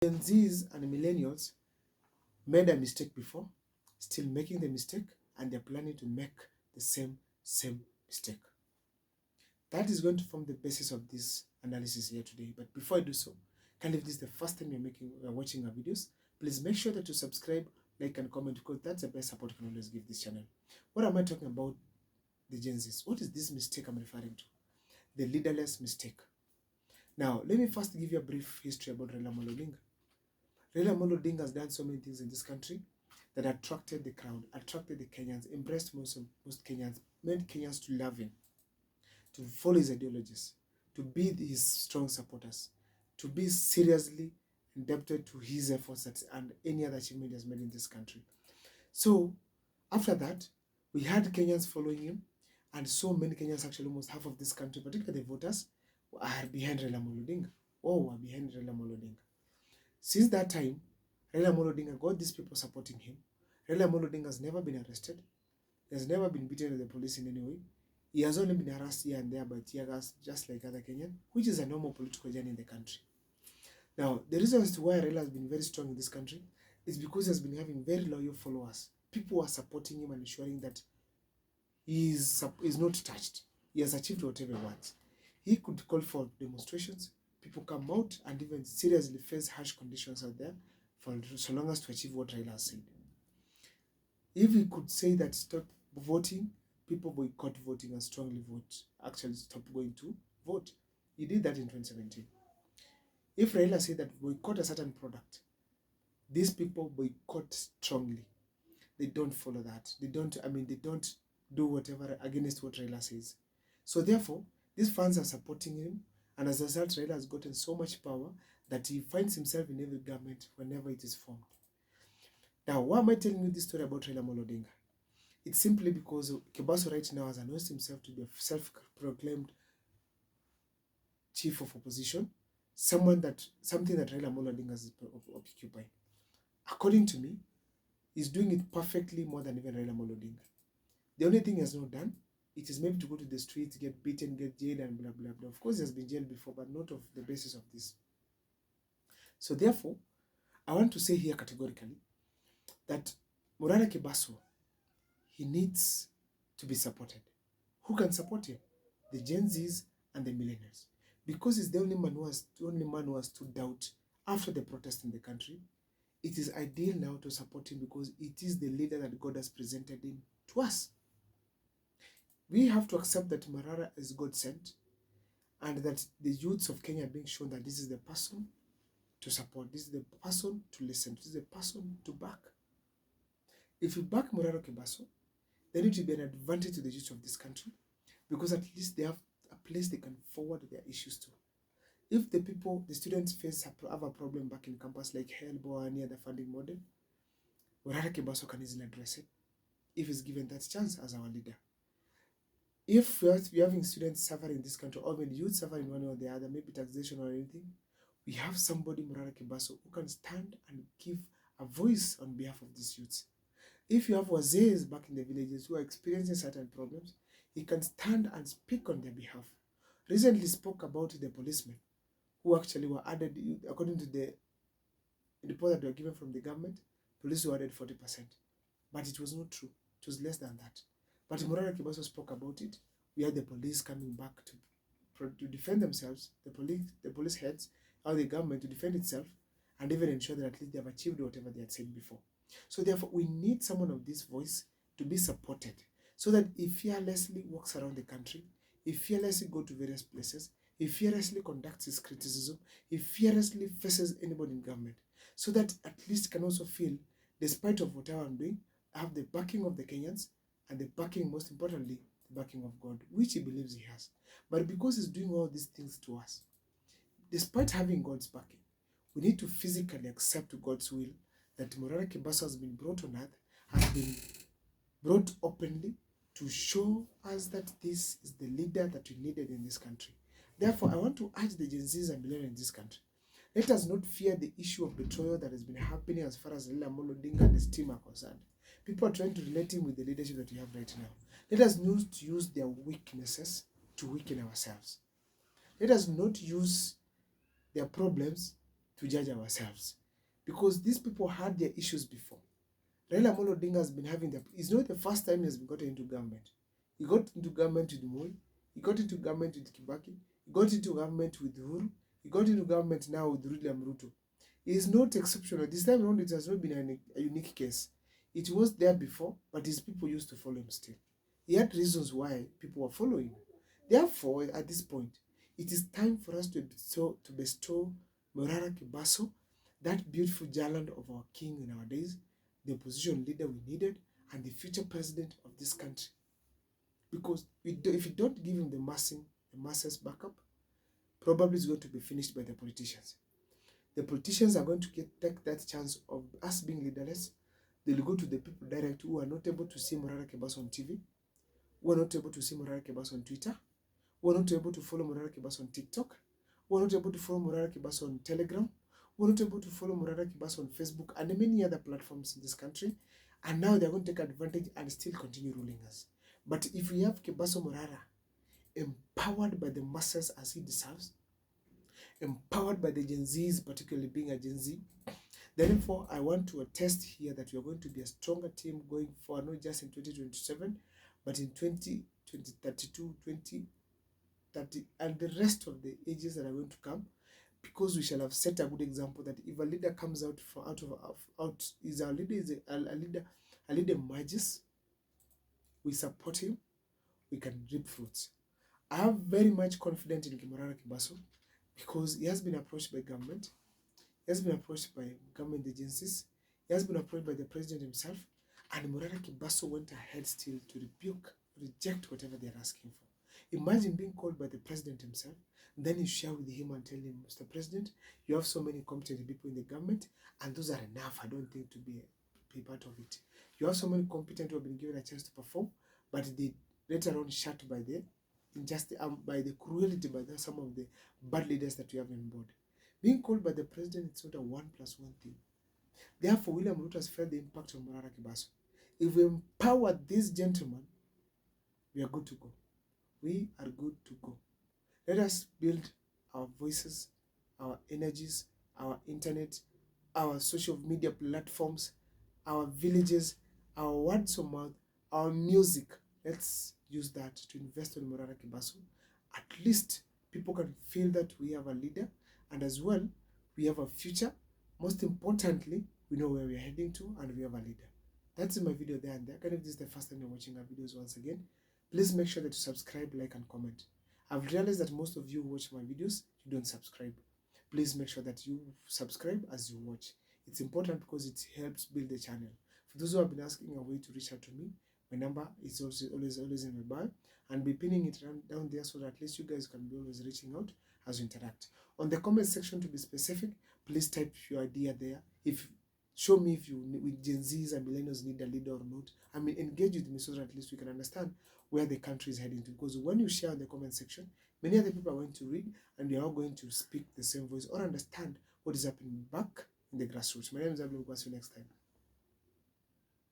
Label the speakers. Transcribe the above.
Speaker 1: Gen Zs and millennials made a mistake before, still making the mistake, and they're planning to make the same mistake. That is going to form the basis of this analysis here today. But before I do so, if this is the first time you're watching our videos, please make sure that you subscribe, like, and comment, because that's the best support you can always give this channel. What am I talking about? The Gen Zs. What is this mistake I'm referring to? The leaderless mistake. Now, let me first give you a brief history about Raila Amolo Odinga. Raila Amolo Odinga has done so many things in this country that attracted the crowd, attracted the Kenyans, impressed most Kenyans, made Kenyans to love him, to follow his ideologies, to be his strong supporters, to be seriously indebted to his efforts and any other achievement he has made in this country. So, after that, we had Kenyans following him, and so many Kenyans, actually almost half of this country, particularly the voters, are behind Raila Amolo Odinga, or were behind Raila Amolo Odinga. Since that time, Raila Amolo Odinga got these people supporting him. Raila Amolo Odinga has never been arrested. He has never been beaten by the police in any way. He has only been harassed here and there by tear gas, just like other Kenyans, which is a normal political journey in the country. Now, the reason as to why Raila has been very strong in this country is because he has been having very loyal followers. People are supporting him and ensuring that he is not touched. He has achieved whatever he wants. He could call for demonstrations. People come out and even seriously face harsh conditions out there for so long as to achieve what Raila has said. If he could say that stop voting, people boycott voting and strongly vote, actually stop going to vote. He did that in 2017. If Raila said that boycott a certain product, these people boycott strongly. They don't follow that. They don't do whatever against what Raila says. So therefore, these fans are supporting him, and as a result, Raila has gotten so much power that he finds himself in every government whenever it is formed. Now, why am I telling you this story about Raila Amolo Odinga? It's simply because Kebaso right now has announced himself to be a self-proclaimed chief of opposition, something that Raila Amolo Odinga is occupying. According to me, he's doing it perfectly more than even Raila Amolo Odinga. The only thing he has not done, it is maybe to go to the streets, get beaten, get jailed, and blah, blah, blah. Of course, he has been jailed before, but not of the basis of this. So therefore, I want to say here categorically that Murara Kebaso, he needs to be supported. Who can support him? The Gen Zs and the millennials. Because he's the only man who has stood out after the protest in the country. It is ideal now to support him because it is the leader that God has presented him to us. We have to accept that Murara is God sent, and that the youths of Kenya are being shown that this is the person to support, this is the person to listen, this is the person to back. If you back Murara Kebaso, then it will be an advantage to the youth of this country, because at least they have a place they can forward their issues to. If the students have a problem back in campus like HELB or any other funding model, Murara Kebaso can easily address it if he's given that chance as our leader. If we're having students suffering in this country, or when youth suffering one way or the other, maybe taxation or anything, we have somebody, Murara Kebaso, who can stand and give a voice on behalf of these youths. If you have wazees back in the villages who are experiencing certain problems, he can stand and speak on their behalf. Recently spoke about the policemen who actually were added, according to the report that were given from the government, police were added 40%. But it was not true. It was less than that. But Murara Kebaso spoke about it. We had the police coming back to defend themselves, the police heads, or the government to defend itself, and even ensure that at least they have achieved whatever they had said before. So therefore, we need someone of this voice to be supported, so that he fearlessly walks around the country, he fearlessly goes to various places, he fearlessly conducts his criticism, he fearlessly faces anybody in government, so that at least can also feel, despite of whatever I'm doing, I have the backing of the Kenyans, and the backing, most importantly, the backing of God, which he believes he has. But because he's doing all these things to us, despite having God's backing, we need to physically accept God's will that Murara Kebaso has been brought on earth, has been brought openly to show us that this is the leader that we needed in this country. Therefore, I want to urge the Gen Zs and millennials in this country. Let us not fear the issue of betrayal that has been happening as far as Raila Amolo Odinga and his team are concerned. People are trying to relate him with the leadership that we have right now. Let us not use their weaknesses to weaken ourselves. Let us not use their problems to judge ourselves, because these people had their issues before. Raila Amolo Odinga has been having it's not the first time he has been gotten into government. He got into government with Moi, he got into government with Kibaki, he got into government with Uhuru, he got into government now with William RUTO. He is not exceptional. This time around, it has not been a unique case. It was there before, but his people used to follow him still. He had reasons why people were following him. Therefore, at this point, it is time for us to bestow Morara Kibaso, that beautiful garland of our king in our days, the opposition leader we needed, and the future president of this country. Because if you don't give him the masses backup, probably it's going to be finished by the politicians. The politicians are going to take that chance of us being leaderless. They'll go to the people direct who are not able to see Morara Kibaso on TV, who are not able to see Morara Kibaso on Twitter, who are not able to follow Morara Kibaso on TikTok, who are not able to follow Morara Kibaso on Telegram, who are not able to follow Morara Kibaso on Facebook and many other platforms in this country. And now they're going to take advantage and still continue ruling us. But if we have Kibaso Morara empowered by the masses as he deserves, empowered by the Gen Zs, particularly being a Gen Z, therefore I want to attest here that we are going to be a stronger team going forward, not just in 2027, but in 2032, 2030, and the rest of the ages that are going to come, because we shall have set a good example that if a leader comes out is our leader is a leader emerges, we support him, we can reap fruits. I have very much confidence in Morara Kibaso because he has been approached by government, he has been approached by government agencies, he has been approached by the president himself, and Morara Kibaso went ahead still to reject whatever they are asking for. Imagine being called by the president himself, then you share with him and tell him, Mr. President, you have so many competent people in the government, and those are enough. I don't think to be part of it. You have so many competent who have been given a chance to perform, but they later on shut by the injustice, by the cruelty, by some of the bad leaders that we have on board. Being called by the president, it's not a 1+1 thing. Therefore, William RUTO has felt the impact of Morara Kibaso. If we empower this gentleman, we are good to go. We are good to go. Let us build our voices, our energies, our internet, our social media platforms, our villages, our words of mouth, our music. Let's use that to invest in Morara Kibaso. At least people can feel that we have a leader, and as well, we have a future. Most importantly, we know where we are heading to, and we have a leader. That's in my video there and there. And if this is the first time you're watching our videos once again, please make sure that you subscribe, like, and comment. I've realized that most of you who watch my videos, you don't subscribe. Please make sure that you subscribe as you watch. It's important because it helps build the channel. For those who have been asking a way to reach out to me, my number is also always in my bio, and be pinning it down there so that at least you guys can be always reaching out as you interact. On the comment section, to be specific, please type your idea there. Show me if with Gen Zs and millennials need a leader or not. I mean, engage with me so that at least we can understand where the country is heading to. Because when you share in the comment section, many other people are going to read and they are all going to speak the same voice or understand what is happening back in the grassroots. My name is Abdul. See you next time.